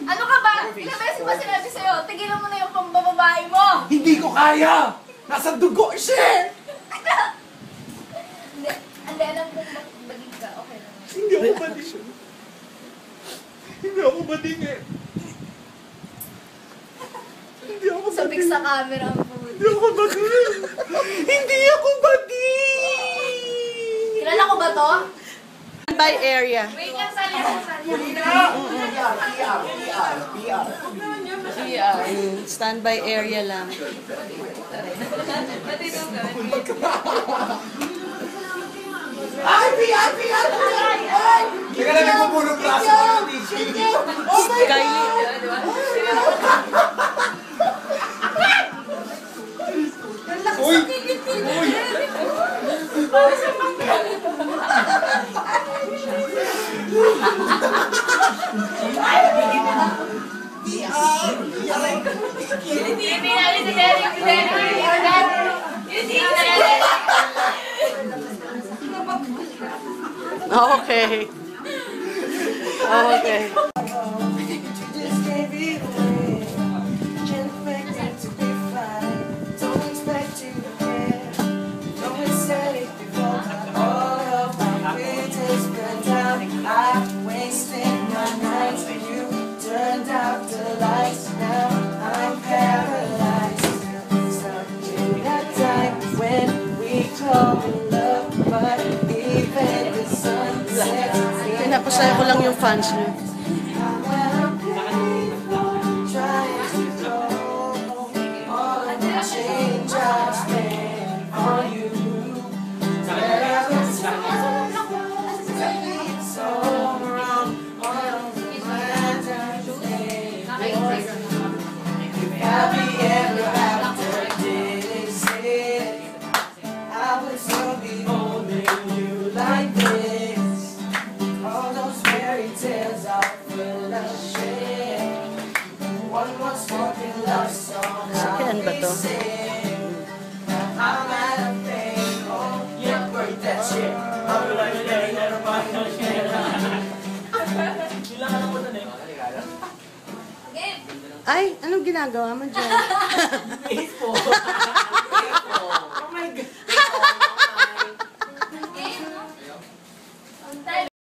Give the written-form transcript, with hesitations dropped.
Ano ka ba? Ilang beses ba sinabi sa'yo? Tigilan mo na yung pambababae mo! Hindi ko kaya! Nasa dugo siya! Hindi, alam kong bagig ka. Okay lang. Hindi ako bading. Hindi ako bading eh. Hindi ako bading. Sabik sa camera ang puto. Hindi ako bading. Hindi ako bading. Kilala ko ba to? By area. Wait lang, sali ako, sali ako. PR. Standby area lang. Ay, PR! Teka lang, nagpupulong klase ko ng DJ. Kylie. Uy! Okay. Okay. Pinapasaya ko lang yung fans niyo. Sakyan ba to? Game! Ay, anong ginagawa mo dyan?